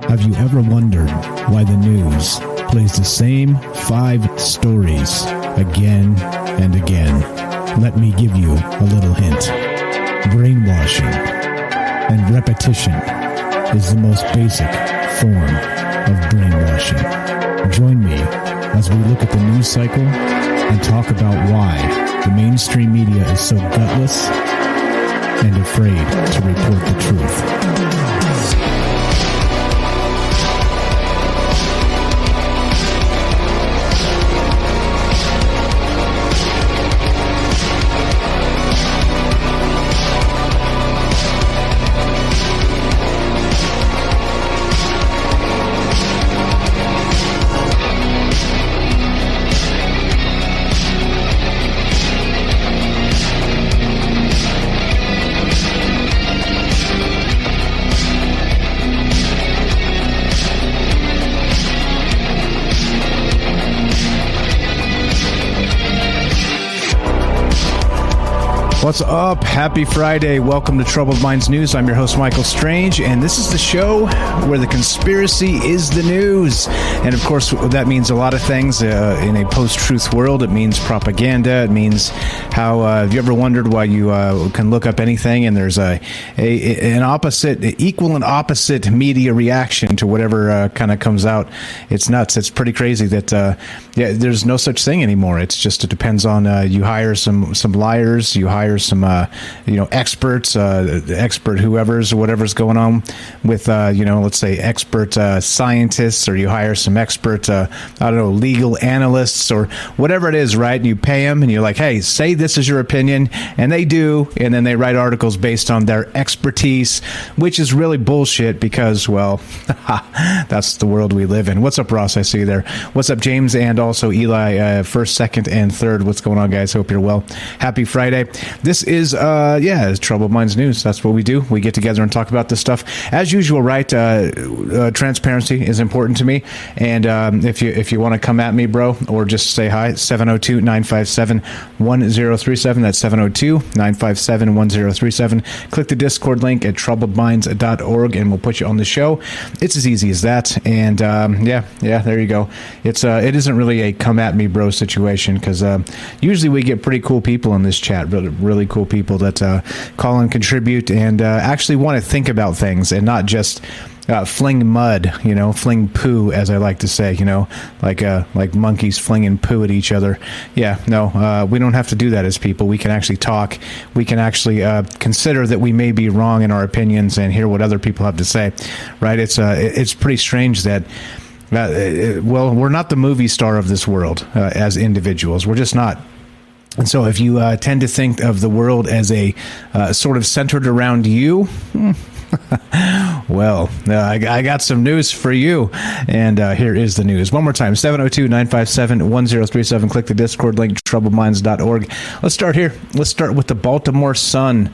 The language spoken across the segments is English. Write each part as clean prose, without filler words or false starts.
Have you ever wondered why the news plays the same 5 stories again and again? Let me give you a little hint. Brainwashing and repetition is the most basic form of brainwashing. Join me as we look at the news cycle and talk about why the mainstream media is so gutless and afraid to report the truth. What's up? Happy Friday. Welcome to Troubled Minds News. I'm your host, Michael Strange, and this is the show where the conspiracy is the news. And of course, that means a lot of things in a post-truth world. It means propaganda. It means how, have you ever wondered why you can look up anything and there's an equal and opposite media reaction to whatever kind of comes out? It's nuts. It's pretty crazy that, there's no such thing anymore. It depends on, you hire some liars, you hire some experts, expert whoever's or whatever's going on with let's say expert scientists, or you hire some expert legal analysts or whatever it is, right? And you pay them and you're like, hey, say this is your opinion, and they do, and then they write articles based on their expertise, which is really bullshit because, well, that's the world we live in. What's up, Ross? I see you there. What's up, James, and also Eli, first, second, and third. What's going on, guys? Hope you're well. Happy Friday. This is, Troubled Minds News. That's what we do. We get together and talk about this stuff. As usual, right? Transparency is important to me. And if you want to come at me, bro, or just say hi, 702-957-1037. That's 702-957-1037. Click the Discord link at troubledminds.org and we'll put you on the show. It's as easy as that. And there you go. It isn't really a come at me, bro situation, because usually we get pretty cool people in this chat, really cool people that call and contribute and actually want to think about things and not just fling mud, fling poo, as I like to say, like monkeys flinging poo at each other. Yeah, no, we don't have to do that as people. We can actually talk. We can actually consider that we may be wrong in our opinions and hear what other people have to say, right? It's pretty strange that we're not the movie star of this world as individuals. We're just not. And so if you tend to think of the world as a sort of centered around you, well, I got some news for you. And here is the news. One more time, 702-957-1037. Click the Discord link, troubledminds.org. Let's start here. Let's start with the Baltimore Sun.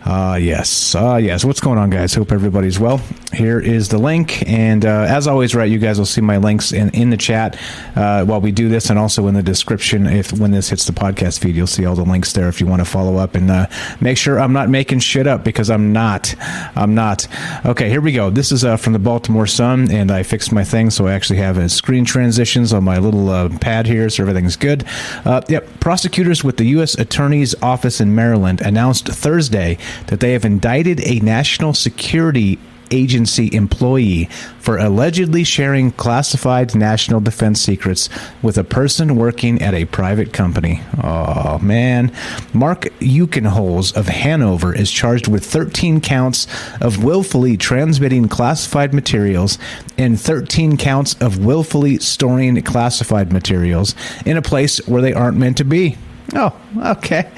Yes. What's going on, guys? Hope everybody's well. Here is the link. And as always, right, you guys will see my links in the chat while we do this, and also in the description. When this hits the podcast feed, you'll see all the links there if you want to follow up and make sure I'm not making shit up, because I'm not. Okay, here we go. This is from the Baltimore Sun, and I fixed my thing, so I actually have screen transitions on my little pad here, so everything's good. Prosecutors with the U.S. Attorney's Office in Maryland announced Thursday that they have indicted a national security agency employee for allegedly sharing classified national defense secrets with a person working at a private company. Oh, man. Mark Eukenholz of Hanover is charged with 13 counts of willfully transmitting classified materials and 13 counts of willfully storing classified materials in a place where they aren't meant to be. Oh, okay.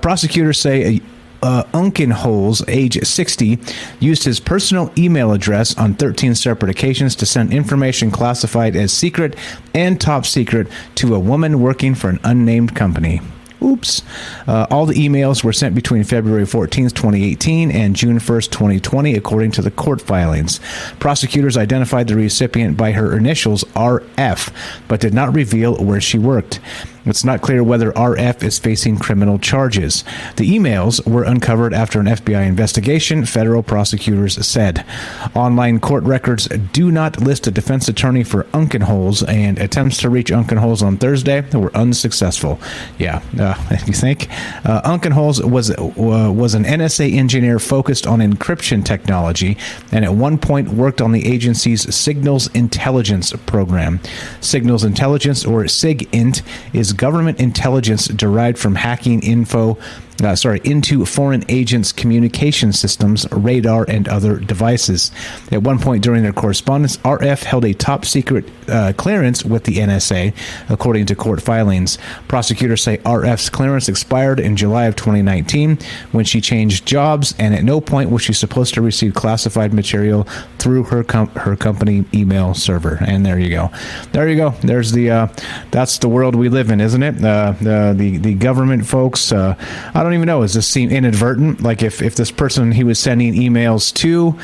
Prosecutors say Eukenholz, age 60, used his personal email address on 13 separate occasions to send information classified as secret and top secret to a woman working for an unnamed company. Oops. All the emails were sent between February 14th, 2018 and June 1st, 2020, according to the court filings. Prosecutors identified the recipient by her initials, RF, but did not reveal where she worked. It's not clear whether RF is facing criminal charges. The emails were uncovered after an FBI investigation, federal prosecutors said. Online court records do not list a defense attorney for Unkenholes, and attempts to reach Unkenholes on Thursday were unsuccessful. Yeah, you think? Unkenholes was an NSA engineer focused on encryption technology, and at one point worked on the agency's Signals Intelligence program. Signals Intelligence, or SIGINT, is government intelligence derived from hacking into foreign agents' communication systems, radar, and other devices. At one point during their correspondence, RF held a top-secret clearance with the NSA, according to court filings. Prosecutors say RF's clearance expired in July of 2019 when she changed jobs, and at no point was she supposed to receive classified material through her company email server. And there you go. There you go. There's that's the world we live in, isn't it? The government folks. I don't even know. Is this seem inadvertent? Like if this person he was sending emails to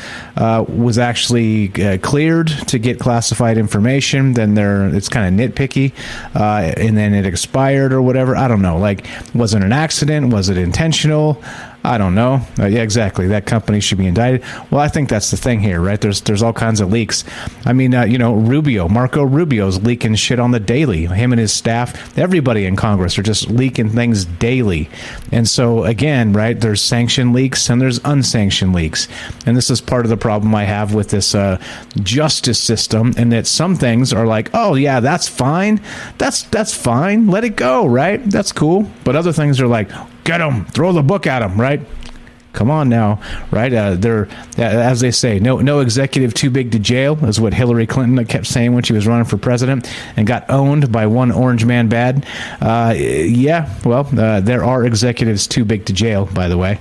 was actually cleared to get classified information, then it's kind of nitpicky, and then it expired or whatever. I don't know. Like, was it an accident? Was it intentional? I don't know. Yeah, exactly. That company should be indicted. Well, I think that's the thing here, right? There's all kinds of leaks. I mean, Marco Rubio's leaking shit on the daily. Him and his staff, everybody in Congress are just leaking things daily. And so, again, right, there's sanctioned leaks and there's unsanctioned leaks. And this is part of the problem I have with this justice system, and that some things are like, oh, yeah, that's fine. That's fine. Let it go, right? That's cool. But other things are like, get them, throw the book at them, right? Come on now, right? They're, as they say, no executive too big to jail, is what Hillary Clinton kept saying when she was running for president and got owned by one orange man bad. There are executives too big to jail, by the way,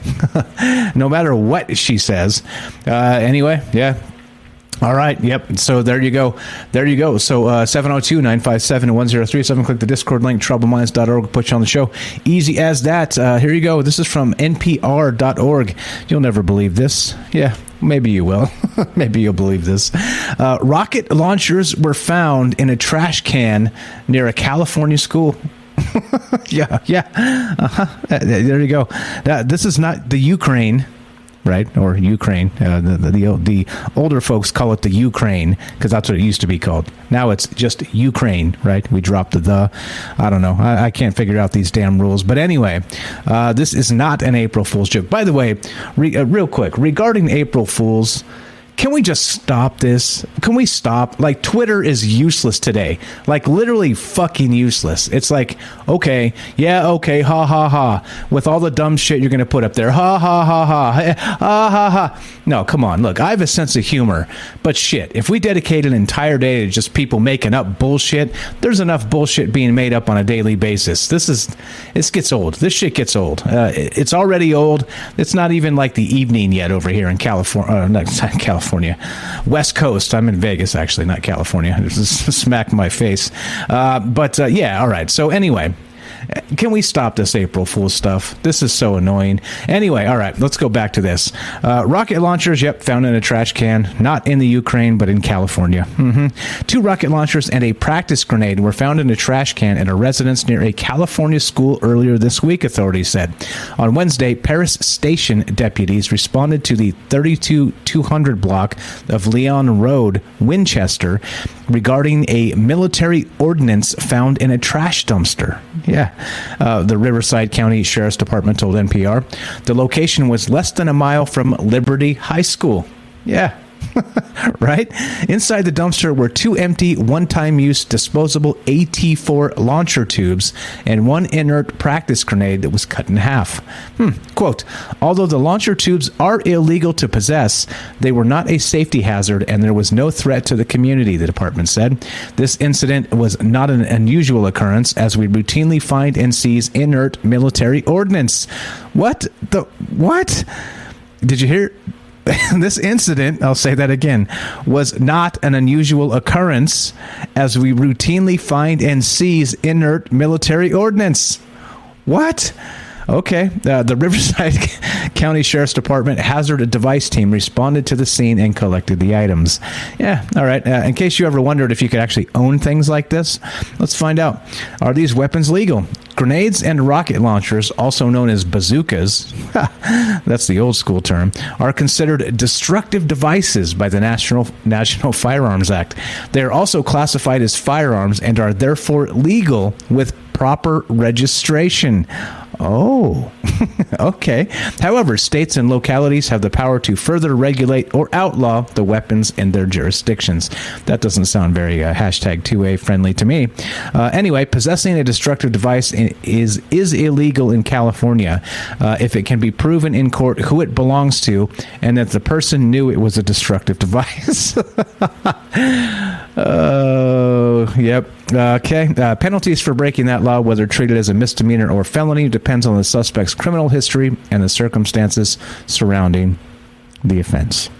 no matter what she says. Anyway, yeah. All right. Yep. So there you go. So 702-957-1037. Click the Discord link, troubleminds.org. Put you on the show. Easy as that. Here you go. This is from npr.org. You'll never believe this. Yeah. Maybe you will. Maybe you'll believe this. Rocket launchers were found in a trash can near a California school. Yeah. There you go. This is not the Ukraine. Right, or Ukraine. The older folks call it the Ukraine because that's what it used to be called. Now it's just Ukraine, right? We dropped the. I don't know. I can't figure out these damn rules. But anyway, this is not an April Fool's joke. By the way, real quick, regarding April Fools, can we just stop this? Can we stop? Like, Twitter is useless today. Like, literally fucking useless. It's like, okay, ha ha ha. With all the dumb shit you're going to put up there. Ha ha ha ha. Ha ha ha. No, come on. Look, I have a sense of humor. But shit, if we dedicate an entire day to just people making up bullshit, there's enough bullshit being made up on a daily basis. This gets old. This shit gets old. It's already old. It's not even like the evening yet over here in California. Not California. West Coast. I'm in Vegas, actually, not California. Just smack my face. Yeah, all right. So anyway, can we stop this April Fool's stuff? This is so annoying. Anyway, all right, let's go back to this. Rocket launchers, found in a trash can, not in the Ukraine, but in California. 2 rocket launchers and a practice grenade were found in a trash can at a residence near a California school earlier this week, authorities said. On Wednesday, Paris Station deputies responded to the 32200 block of Leon Road, Winchester, regarding a military ordnance found in a trash dumpster. Yeah. The Riverside County Sheriff's Department told NPR. The location was less than a mile from Liberty High School. Yeah. Right? Inside the dumpster were 2 empty, one-time use disposable AT-4 launcher tubes and 1 inert practice grenade that was cut in half. Quote, although the launcher tubes are illegal to possess, they were not a safety hazard and there was no threat to the community, the department said. This incident was not an unusual occurrence as we routinely find and seize inert military ordnance. What? Did you hear? This incident, I'll say that again, was not an unusual occurrence as we routinely find and seize inert military ordnance. What? Okay, the Riverside County Sheriff's Department hazard device team responded to the scene and collected the items. Yeah, all right. In case you ever wondered if you could actually own things like this, let's find out. Are these weapons legal? Grenades and rocket launchers, also known as bazookas, that's the old school term, are considered destructive devices by the National Firearms Act. They are also classified as firearms and are therefore legal with proper registration. Oh, okay. However, states and localities have the power to further regulate or outlaw the weapons in their jurisdictions. That doesn't sound very hashtag 2A friendly to me. Anyway, possessing a destructive device is illegal in California if it can be proven in court who it belongs to and that the person knew it was a destructive device. Oh, yep. Okay. Penalties for breaking that law, whether treated as a misdemeanor or felony, depends on the suspect's criminal history and the circumstances surrounding the offense.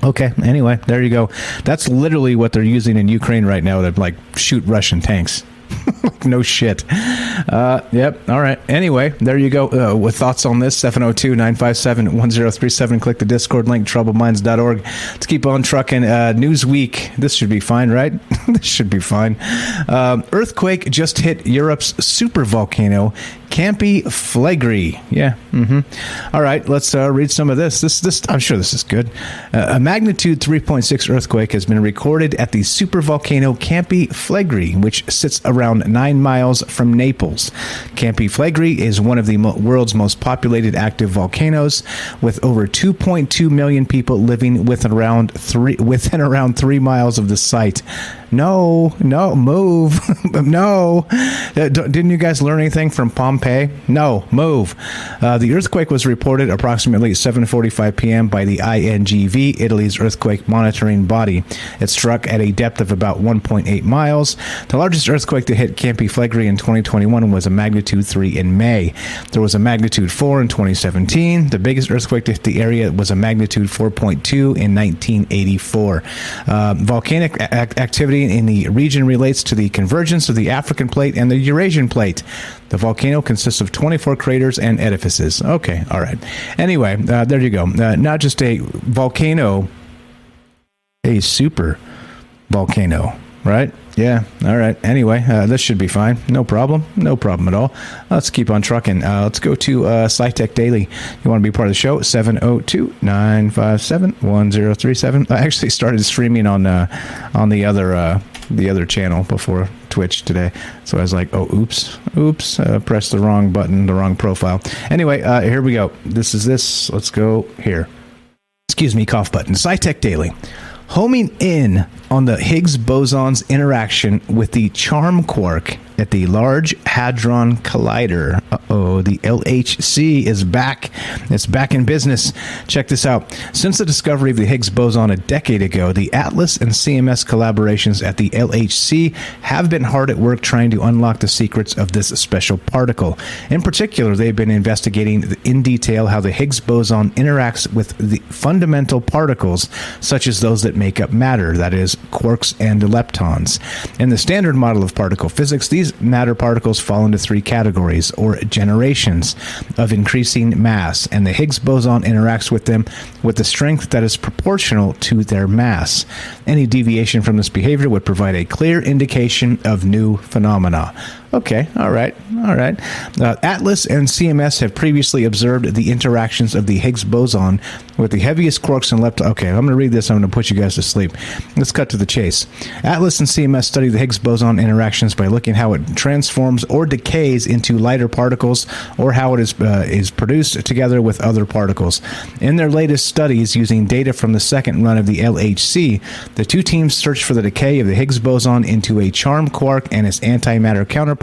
Okay. Anyway, there you go. That's literally what they're using in Ukraine right now to like shoot Russian tanks. No shit. Yep. All right. Anyway, there you go. With thoughts on this, 702-957-1037. Click the Discord link, troubledminds.org. Let's keep on trucking. Newsweek. This should be fine, right? This should be fine. Earthquake just hit Europe's supervolcano, Campi Flegrei. Yeah. Mm-hmm. All right. Let's read some of this. This. I'm sure this is good. A magnitude 3.6 earthquake has been recorded at the supervolcano Campi Flegrei, which sits around 9 miles from Naples. Campi Flegrei is one of the world's most populated active volcanoes, with over 2.2 million people living within around 3 miles of the site. No, move. No. Didn't you guys learn anything from Pompeii? No, move. The earthquake was reported approximately 7:45 p.m. by the INGV, Italy's earthquake monitoring body. It struck at a depth of about 1.8 miles. The largest earthquake to hit Campi Flegrei in 2021 was a magnitude 3 in May. There was a magnitude 4 in 2017. The biggest earthquake to hit the area was a magnitude 4.2 in 1984. Volcanic activity in the region relates to the convergence of the African plate and the Eurasian plate. The volcano consists of 24 craters and edifices. Okay, all right. Anyway, there you go. Not just a volcano, a super volcano, right? Yeah, all right. Anyway, this should be fine. No problem. No problem at all. Let's keep on trucking. Let's go to SciTech Daily. You want to be part of the show? 702-957-1037. I actually started streaming on the other channel before Twitch today. So I was like, oh, oops, pressed the wrong button, the wrong profile. Anyway, here we go. This is this. Let's go here. Excuse me, cough button. SciTech Daily. Homing in on the Higgs boson's interaction with the charm quark at the Large Hadron Collider. Uh-oh, the LHC is back. It's back in business. Check this out. Since the discovery of the Higgs boson a decade ago, the ATLAS and CMS collaborations at the LHC have been hard at work trying to unlock the secrets of this special particle. In particular, they've been investigating in detail how the Higgs boson interacts with the fundamental particles, such as those that make up matter, that is, quarks and leptons. In the standard model of particle physics, these matter particles fall into 3 categories, or generations, of increasing mass, and the Higgs boson interacts with them with the strength that is proportional to their mass. Any deviation from this behavior would provide a clear indication of new phenomena. Okay, all right. ATLAS and CMS have previously observed the interactions of the Higgs boson with the heaviest quarks and leptons. Okay, I'm going to read this. I'm going to put you guys to sleep. Let's cut to the chase. ATLAS and CMS study the Higgs boson interactions by looking how it transforms or decays into lighter particles, or how it is produced together with other particles. In their latest studies, using data from the second run of the LHC, the two teams searched for the decay of the Higgs boson into a charm quark and its antimatter counterpart,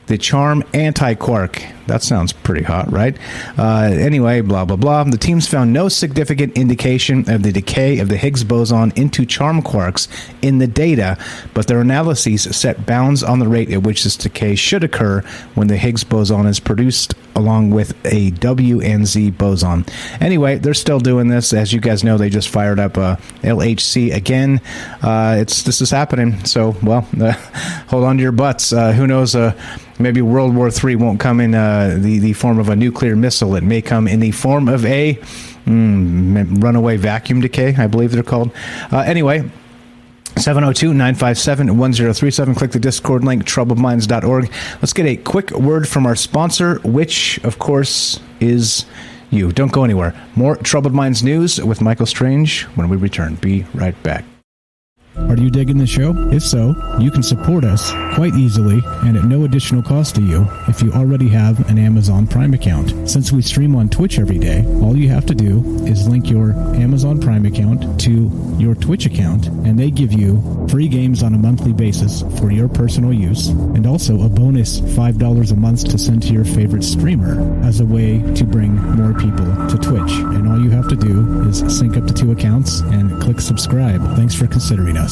the charm antiquark. That sounds pretty hot, right? Anyway, blah, blah, blah. The teams found no significant indication of the decay of the Higgs boson into charm quarks in the data, but their analyses set bounds on the rate at which this decay should occur when the Higgs boson is produced along with a W and Z boson. Anyway, they're still doing this. As you guys know, they just fired up LHC again. This is happening. So, well, hold on to your butts. Who knows? Maybe World War III won't come in the form of a nuclear missile. It may come in the form of a runaway vacuum decay, I believe they're called. Anyway, 702-957-1037. Click the Discord link, troubledminds.org. Let's get a quick word from our sponsor, which, of course, is you. Don't go anywhere. More Troubled Minds news with Michael Strange when we return. Be right back. Are you digging the show? If so, you can support us quite easily and at no additional cost to you if you already have an Amazon Prime account. Since we stream on Twitch every day, all you have to do is link your Amazon Prime account to your Twitch account, and they give you free games on a monthly basis for your personal use, and also a bonus $5 a month to send to your favorite streamer as a way to bring more people to Twitch. And all you have to do is sync up the two accounts and click subscribe. Thanks for considering us.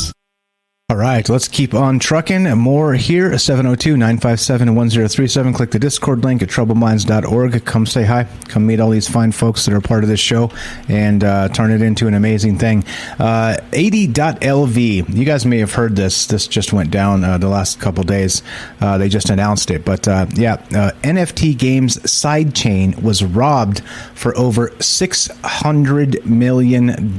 All right, let's keep on trucking. More here, 702-957-1037. Click the Discord link at troubledminds.org. Come say hi. Come meet all these fine folks that are part of this show and turn it into an amazing thing. 80.lv. You guys may have heard this. This just went down the last couple days. They just announced it. But NFT Games sidechain was robbed for over $600 million.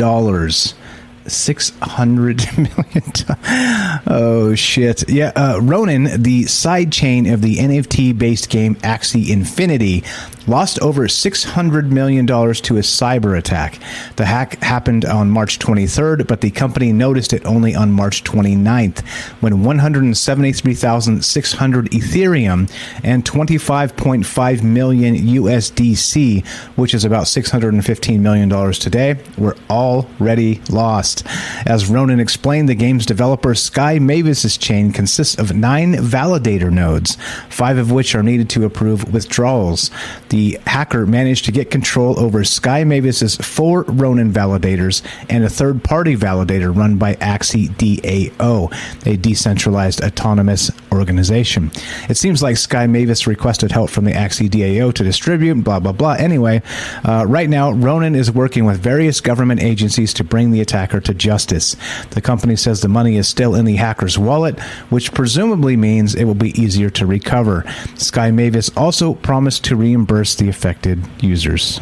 $600 million. Oh, shit. Yeah, Ronin, the side chain of the NFT-based game Axie Infinity, lost over $600 million to a cyber attack. The hack happened on March 23rd, but the company noticed it only on March 29th, when 173,600 Ethereum and 25.5 million USDC, which is about $615 million today, were already lost. As Ronin explained, the game's developer Sky Mavis's chain consists of 9 validator nodes, 5 of which are needed to approve withdrawals. The hacker managed to get control over Sky Mavis's 4 Ronin validators and a third-party validator run by Axie DAO, a decentralized autonomous organization. It seems like Sky Mavis requested help from the Axie DAO to distribute, blah, blah, blah. Anyway, right now, Ronin is working with various government agencies to bring the attacker to justice. The company says the money is still in the hacker's wallet, which presumably means it will be easier to recover. Sky Mavis also promised to reimburse the affected users.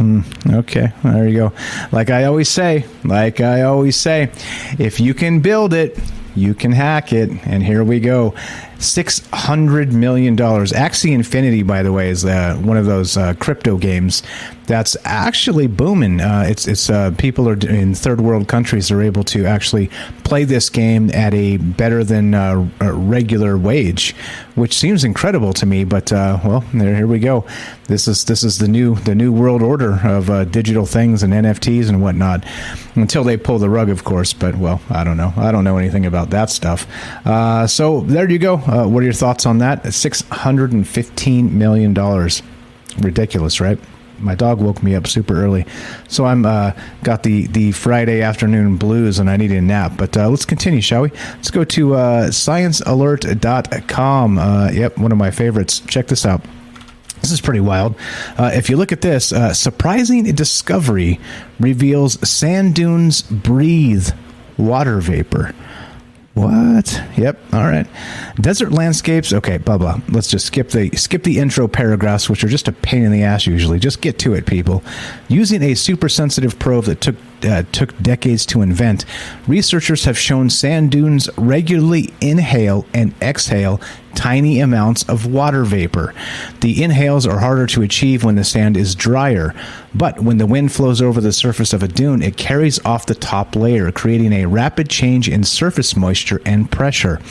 Okay, there you go. Like I always say, if you can build it, you can hack it. And here we go. $600 million. Axie Infinity, by the way, is one of those crypto games that's actually booming. It's people are in third world countries are able to actually play this game at a better than a regular wage, which seems incredible to me. But well, here we go. This is the new world order of digital things and NFTs and whatnot. Until they pull the rug, of course. But well, I don't know. I don't know anything about that stuff. So there you go. What are your thoughts on that? $615 million. Ridiculous, right? My dog woke me up super early, so I'm got the Friday afternoon blues, and I need a nap. But let's continue, shall we? Let's go to sciencealert.com. Yep, one of my favorites. Check this out. This is pretty wild. If you look at this, surprising discovery reveals sand dunes breathe water vapor. What? Yep. All right. Desert landscapes. Okay. Blah blah. Let's just skip the intro paragraphs, which are just a pain in the ass usually. Just get to it, people. Using a super sensitive probe that took decades to invent, researchers have shown sand dunes regularly inhale and exhale tiny amounts of water vapor. The inhales are harder to achieve when the sand is drier, but when the wind flows over the surface of a dune, it carries off the top layer, creating a rapid change in surface moisture and pressure.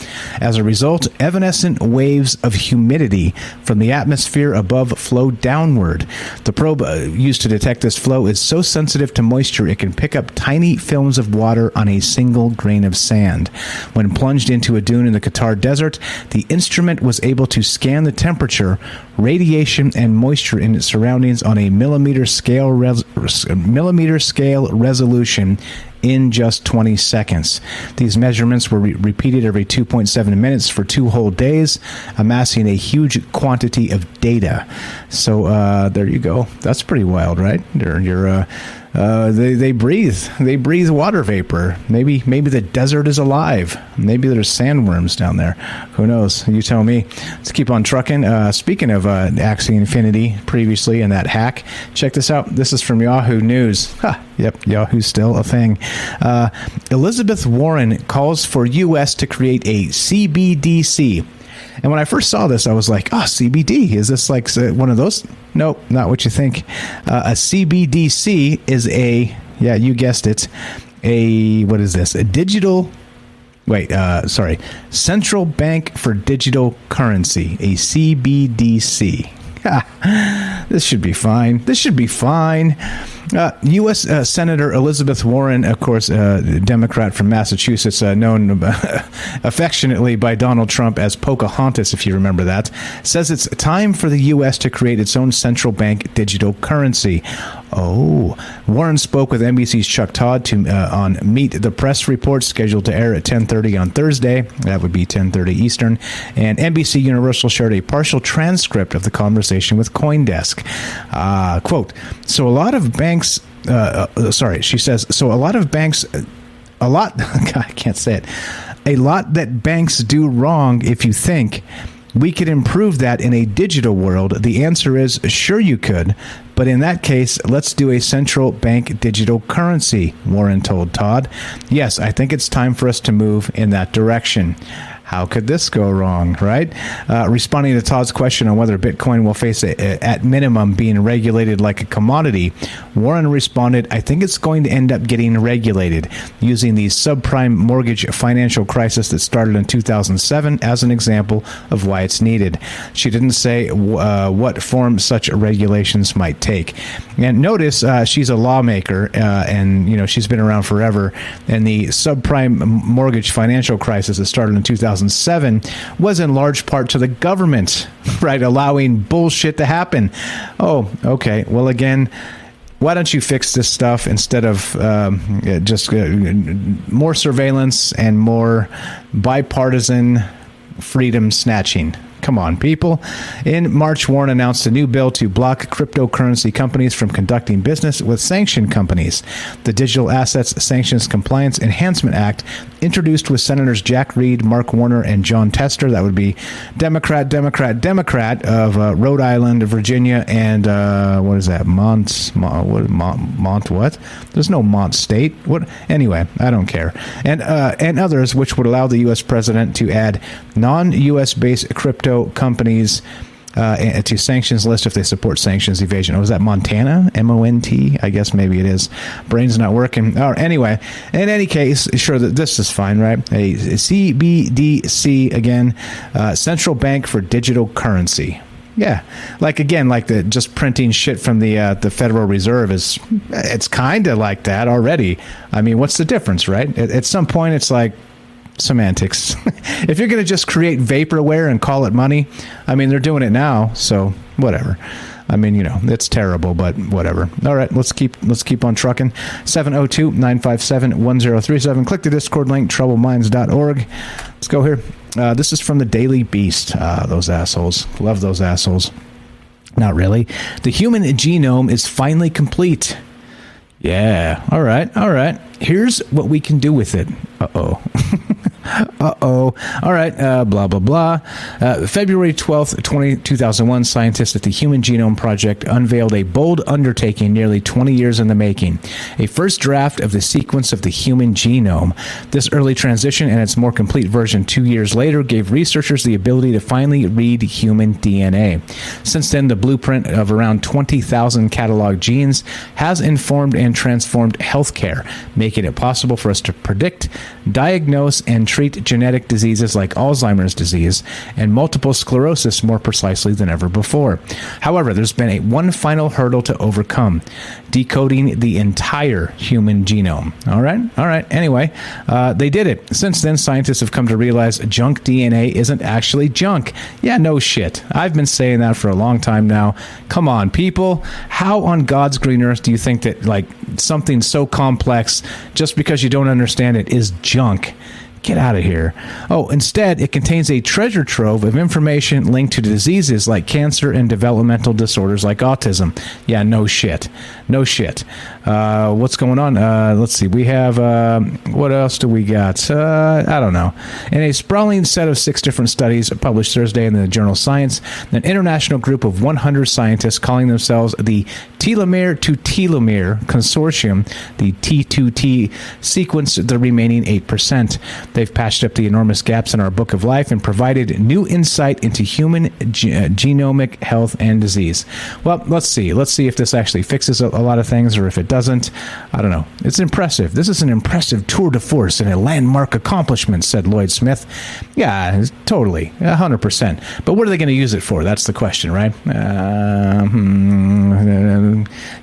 As a result, evanescent waves of humidity from the atmosphere above flow downward. The probe used to detect this flow is so sensitive to moisture it can pick up tiny films of water on a single grain of sand. When plunged into a dune in the Qatar desert, the instrument was able to scan the temperature, radiation, and moisture in its surroundings on a millimeter scale resolution in just 20 seconds. These measurements were repeated every 2.7 minutes for 2 whole days, amassing a huge quantity of data. So there you go. That's pretty wild, right? You're They breathe water vapor. Maybe the desert is alive. Maybe there's sandworms down there. Who knows? You tell me. Let's keep on trucking. Speaking of Axie Infinity previously and that hack, check this out. This is from Yahoo News. Yep, Yahoo's still a thing. Elizabeth Warren calls for U.S. to create a CBDC. And when I first saw this, I was like, CBD. Is this like one of those? Nope, not what you think. A CBDC is you guessed it, what is this? Central Bank for Digital Currency, a CBDC. This should be fine. U.S. Senator Elizabeth Warren, of course, Democrat from Massachusetts, known affectionately by Donald Trump as Pocahontas, if you remember that, says it's time for the U.S. to create its own central bank digital currency. Warren spoke with NBC's Chuck Todd on Meet the Press report scheduled to air at 10:30 on Thursday. That would be 10:30 Eastern. And NBC Universal shared a partial transcript of the conversation with CoinDesk. Quote, so a lot of banks, she says, so a lot of banks, I can't say it, a lot that banks do wrong. If you think we could improve that in a digital world, the answer is sure you could. But in that case, let's do a central bank digital currency, Warren told Todd. Yes, I think it's time for us to move in that direction. How could this go wrong, right? Responding to Todd's question on whether Bitcoin will face, at minimum, being regulated like a commodity, Warren responded, I think it's going to end up getting regulated, using the subprime mortgage financial crisis that started in 2007 as an example of why it's needed. She didn't say what form such regulations might take. And notice she's a lawmaker, and she's been around forever. And the subprime mortgage financial crisis that started in 2007 was in large part to the government, right, allowing bullshit to happen. Oh, okay. Well, again, why don't you fix this stuff instead of just more surveillance and more bipartisan freedom snatching? Come on, people. In March, Warren announced a new bill to block cryptocurrency companies from conducting business with sanctioned companies. The Digital Assets Sanctions Compliance Enhancement Act, introduced with Senators Jack Reed, Mark Warner, and John Tester, that would be Democrat of Rhode Island, Virginia, and what is that? Mont what? There's no Mont State. What? Anyway, I don't care. And others, which would allow the U.S. president to add non-U.S. based crypto companies to sanctions list if they support sanctions evasion. Was that Montana? M-O-N-T? I guess maybe it is. Brain's not working. Anyway, in any case, sure, that this is fine, right? A CBDC, again, Central Bank for Digital Currency. Yeah, the just printing shit from the Federal Reserve it's kind of like that already. I mean, what's the difference, right? At some point, it's like semantics. If you're going to just create vaporware and call it money, I mean, they're doing it now, so whatever. I mean, it's terrible, but whatever. All right, let's keep on trucking. 702-957-1037. Click the Discord link, troubleminds.org. Let's go here. This is from the Daily Beast. Those assholes. Love those assholes. Not really. The human genome is finally complete. Yeah. All right. Here's what we can do with it. Uh-oh. All right. Blah, blah, blah. February 12th, 2001, scientists at the Human Genome Project unveiled a bold undertaking nearly 20 years in the making. A first draft of the sequence of the human genome. This early transition and its more complete version 2 years later gave researchers the ability to finally read human DNA. Since then, the blueprint of around 20,000 catalog genes has informed and transformed healthcare, making it possible for us to predict, diagnose, and treat genetic diseases like Alzheimer's disease and multiple sclerosis more precisely than ever before. However, there's been one final hurdle to overcome: decoding the entire human genome. All right. Anyway, they did it. Since then, scientists have come to realize junk DNA isn't actually junk. Yeah, no shit. I've been saying that for a long time now. Come on, people. How on God's green earth do you think that something so complex, just because you don't understand it, is junk? Get out of here. Instead, it contains a treasure trove of information linked to diseases like cancer and developmental disorders like autism. Yeah, no shit. What's going on? Let's see. We have, what else do we got? I don't know. In a sprawling set of 6 different studies published Thursday in the journal Science, an international group of 100 scientists calling themselves the Telomere to Telomere Consortium, the T2T, sequenced the remaining 8%. They've patched up the enormous gaps in our book of life and provided new insight into human genomic health and disease. Well, let's see. Let's see if this actually fixes a lot of things or if it doesn't. I don't know. It's impressive. This is an impressive tour de force and a landmark accomplishment, said Lloyd Smith. Yeah, totally. 100%. But what are they going to use it for? That's the question, right?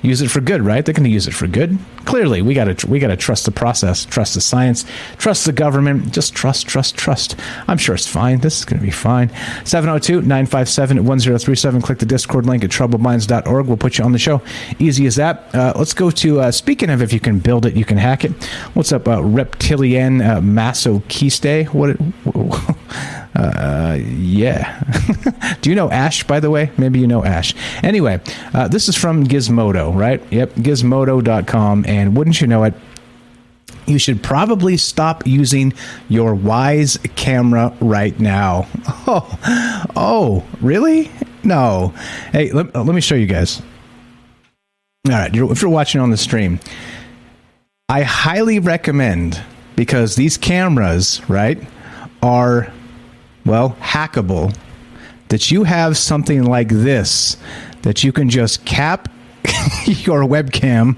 Use it for good, right? They're going to use it for good. Clearly, we got to trust the process, trust the science, trust the government. Just trust. I'm sure it's fine. This is going to be fine. 702-957-1037. Click the Discord link at troubledminds.org. We'll put you on the show. Easy as that. Let's go to, speaking of if you can build it, you can hack it. What's up, Reptilian Masochiste? Yeah. Do you know Ash, by the way? Maybe you know Ash. Anyway, this is from Gizmodo, right? Yep, gizmodo.com. And wouldn't you know it, you should probably stop using your Wyze camera right now. Oh, really? No. Hey, let me show you guys. All right, if you're watching on the stream, I highly recommend, because these cameras, right, are, well, hackable, that you have something like this that you can just cap your webcam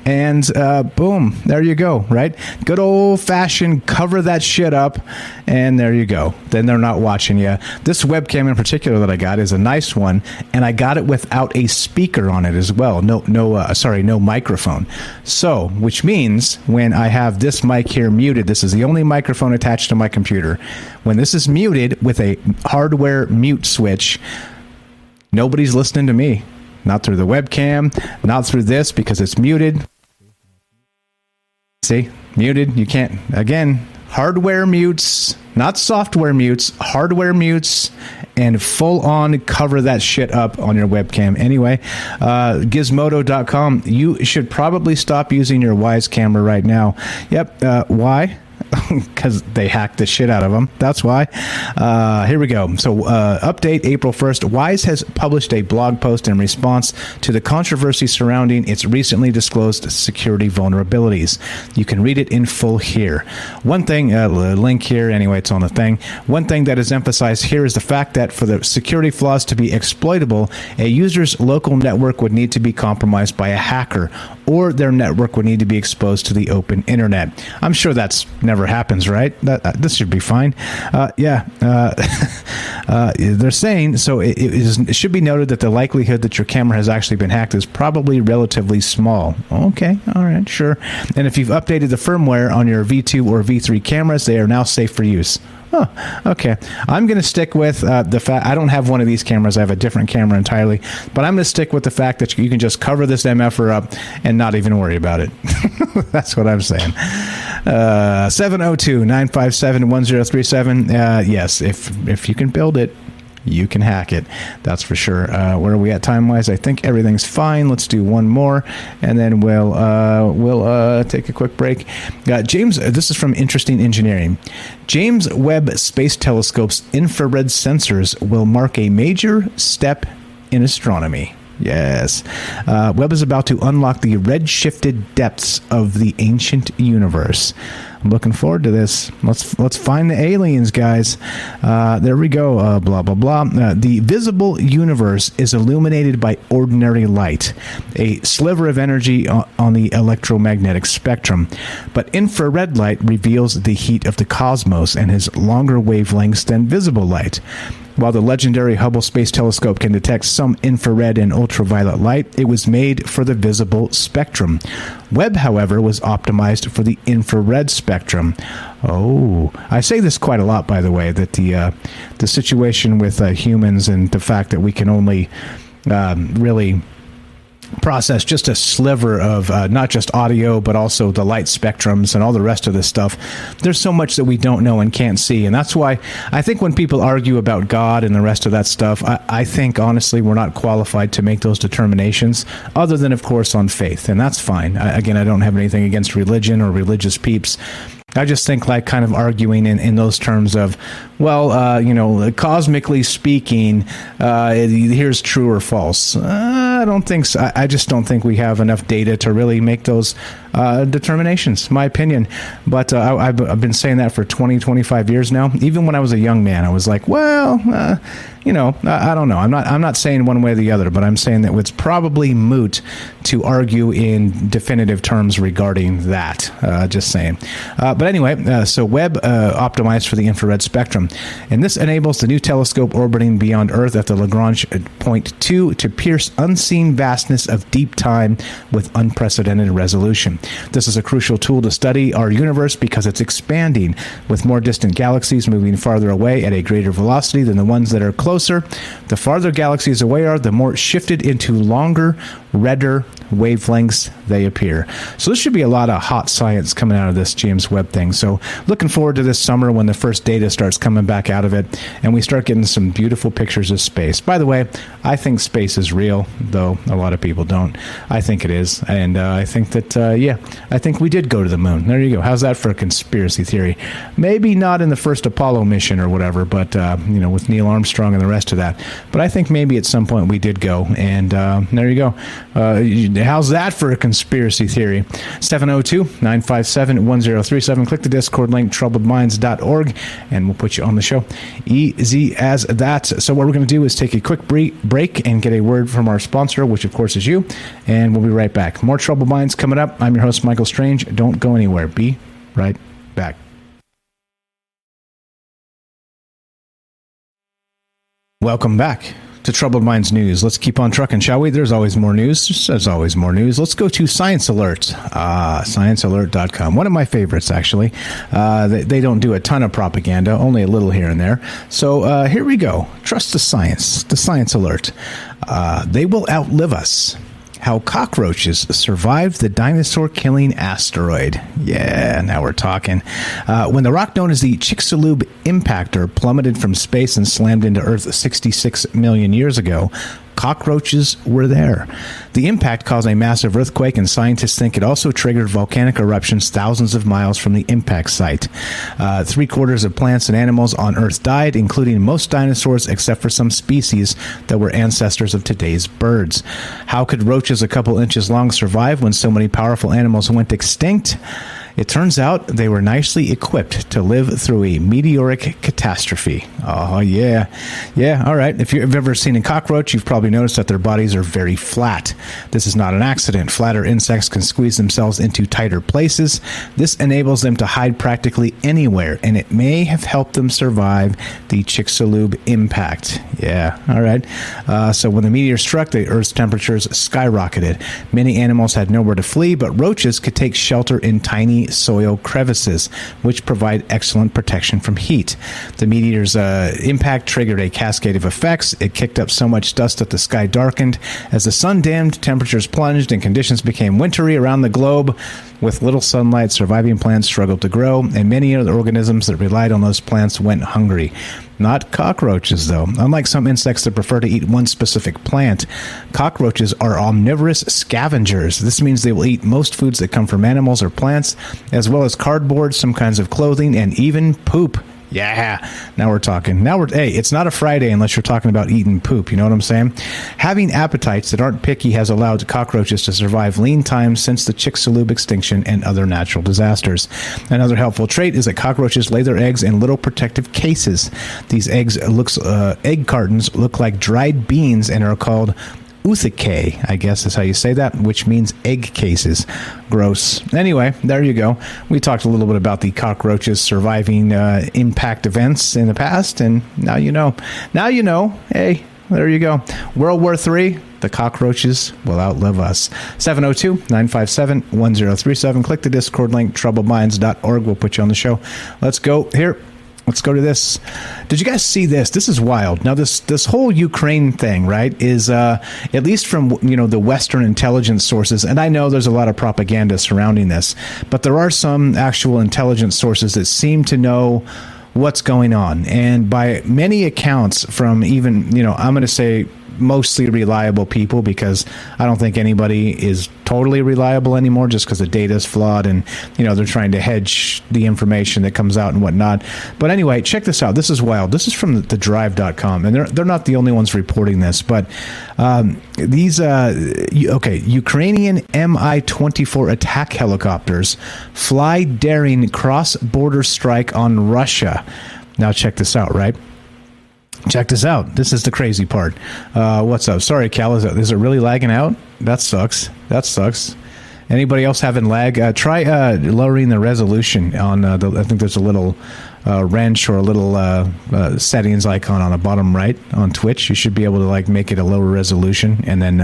and boom, there you go, right? Good old-fashioned cover that shit up, and there you go. Then they're not watching you. This webcam in particular that I got is a nice one, and I got it without a speaker on it as well. No microphone. So, which means when I have this mic here muted, this is the only microphone attached to my computer. When this is muted with a hardware mute switch, nobody's listening to me. Not through the webcam, not through this because it's muted. See, muted. You can't, again, hardware mutes, not software mutes, hardware mutes, and full on cover that shit up on your webcam. Anyway, gizmodo.com. You should probably stop using your Wyze camera right now. Yep. Why? Because they hacked the shit out of them. That's why. Here we go. So, update April 1st. Wyze has published a blog post in response to the controversy surrounding its recently disclosed security vulnerabilities. You can read it in full here. One thing, link here, anyway, it's on the thing. One thing that is emphasized here is the fact that for the security flaws to be exploitable, a user's local network would need to be compromised by a hacker, or their network would need to be exposed to the open internet. I'm sure that's never happens, right? This should be fine. They're saying, so it should be noted that the likelihood that your camera has actually been hacked is probably relatively small. Okay, all right, sure. And if you've updated the firmware on your V2 or V3 cameras, they are now safe for use. Oh, okay. I'm going to stick with the fact, I don't have one of these cameras. I have a different camera entirely. But I'm going to stick with the fact that you can just cover this MFR up and not even worry about it. That's what I'm saying. 702-957-1037. Yes, if you can build it, you can hack it. That's for sure. Where are we at time-wise? I think everything's fine. Let's do one more, and then we'll take a quick break. James, this is from Interesting Engineering. James Webb Space Telescope's infrared sensors will mark a major step in astronomy. Yes. Webb is about to unlock the red-shifted depths of the ancient universe. I'm looking forward to this. Let's find the aliens, guys. There we go. Blah, blah, blah. The visible universe is illuminated by ordinary light, a sliver of energy on the electromagnetic spectrum. But infrared light reveals the heat of the cosmos and has longer wavelengths than visible light. While the legendary Hubble Space Telescope can detect some infrared and ultraviolet light, it was made for the visible spectrum. Webb, however, was optimized for the infrared spectrum. Oh, I say this quite a lot, by the way, that the situation with humans and the fact that we can only really process just a sliver of not just audio, but also the light spectrums and all the rest of this stuff. There's so much that we don't know and can't see. And that's why I think when people argue about God and the rest of that stuff, I think, honestly, we're not qualified to make those determinations, other than, of course, on faith. And that's fine. Again, I don't have anything against religion or religious peeps. I just think like kind of arguing in those terms of, well, cosmically speaking, here's true or false. I don't think so. I just don't think we have enough data to really make those determinations, my opinion. But I've been saying that for 20, 25 years now. Even when I was a young man, I was like, well, I don't know. I'm not saying one way or the other, but I'm saying that it's probably moot to argue in definitive terms regarding that. Just saying. But anyway, so Webb optimized for the infrared spectrum. And this enables the new telescope orbiting beyond Earth at the Lagrange point 2 to pierce unseen vastness of deep time with unprecedented resolution. This is a crucial tool to study our universe because it's expanding, with more distant galaxies moving farther away at a greater velocity than the ones that are closer. The farther galaxies away are, the more shifted into longer, redder wavelengths they appear. So this should be a lot of hot science coming out of this James Webb thing. So looking forward to this summer when the first data starts coming back out of it and we start getting some beautiful pictures of space. By the way, I think space is real, though a lot of people don't. I think it is. And I think that, I think we did go to the moon. There you go. How's that for a conspiracy theory? Maybe not in the first Apollo mission or whatever, but, with Neil Armstrong and the rest of that. But I think maybe at some point we did go. And there you go. How's that for a conspiracy theory? 702-957-1037. Click the Discord link, troubledminds.org, and we'll put you on the show. Easy as that. So what we're going to do is take a quick break and get a word from our sponsor, which of course is you, and we'll be right back. More Troubled Minds coming up. I'm your host, Michael Strange. Don't go anywhere. Be right back. Welcome back to Troubled Minds News. Let's keep on trucking, shall we? There's always more news. There's always more news. Let's go to Science Alert. ScienceAlert.com. One of my favorites, actually. They don't do a ton of propaganda, only a little here and there. So here we go. Trust the science. The Science Alert. They will outlive us. How cockroaches survived the dinosaur-killing asteroid. Yeah, now we're talking. When the rock known as the Chicxulub impactor plummeted from space and slammed into Earth 66 million years ago, cockroaches were there. The impact caused a massive earthquake, and scientists think it also triggered volcanic eruptions thousands of miles from the impact site. 3/4 of plants and animals on Earth died, including most dinosaurs except for some species that were ancestors of today's birds. How could roaches a couple inches long survive when so many powerful animals went extinct? It turns out they were nicely equipped to live through a meteoric catastrophe. Oh, yeah. Yeah, all right. If you've ever seen a cockroach, you've probably noticed that their bodies are very flat. This is not an accident. Flatter insects can squeeze themselves into tighter places. This enables them to hide practically anywhere, and it may have helped them survive the Chicxulub impact. Yeah, all right. So when the meteor struck, the Earth's temperatures skyrocketed. Many animals had nowhere to flee, but roaches could take shelter in tiny soil crevices, which provide excellent protection from heat. The meteor's impact triggered a cascade of effects. It kicked up so much dust that the sky darkened. As the sun dimmed, temperatures plunged, and conditions became wintry around the globe. With little sunlight, surviving plants struggled to grow, and many other organisms that relied on those plants went hungry. Not cockroaches, though. Unlike some insects that prefer to eat one specific plant, cockroaches are omnivorous scavengers. This means they will eat most foods that come from animals or plants, as well as cardboard, some kinds of clothing, and even poop. Yeah, now we're talking. Hey, it's not a Friday unless you're talking about eating poop, you know what I'm saying? Having appetites that aren't picky has allowed cockroaches to survive lean times since the Chicxulub extinction and other natural disasters. Another helpful trait is that cockroaches lay their eggs in little protective cases. These egg cartons look like dried beans and are called Uthicae, I guess is how you say that, which means egg cases. Gross. Anyway, there you go. We talked a little bit about the cockroaches surviving impact events in the past, and now you know. Now you know. Hey, there you go. World War III, the cockroaches will outlive us. 702-957-1037. Click the Discord link, troubledminds.org. We'll put you on the show. Let's go here. Let's go to this. Did you guys see this? This is wild. Now, this whole Ukraine thing, right, is at least from the Western intelligence sources, and I know there's a lot of propaganda surrounding this, but there are some actual intelligence sources that seem to know what's going on. And by many accounts from even, I'm going to say mostly reliable people, because I don't think anybody is totally reliable anymore just because the data is flawed and, they're trying to hedge the information that comes out and whatnot. But anyway, check this out. This is wild. This is from the drive.com, and they're not the only ones reporting this, but these, Ukrainian Mi-24 attack helicopters fly daring cross-border strike on Russia. Now check this out, right? Check this out. This is the crazy part. What's up? Sorry, Cal. Is it really lagging out? That sucks. Anybody else having lag? Try lowering the resolution on I think there's a little wrench or a little settings icon on the bottom right on Twitch. You should be able to make it a lower resolution and then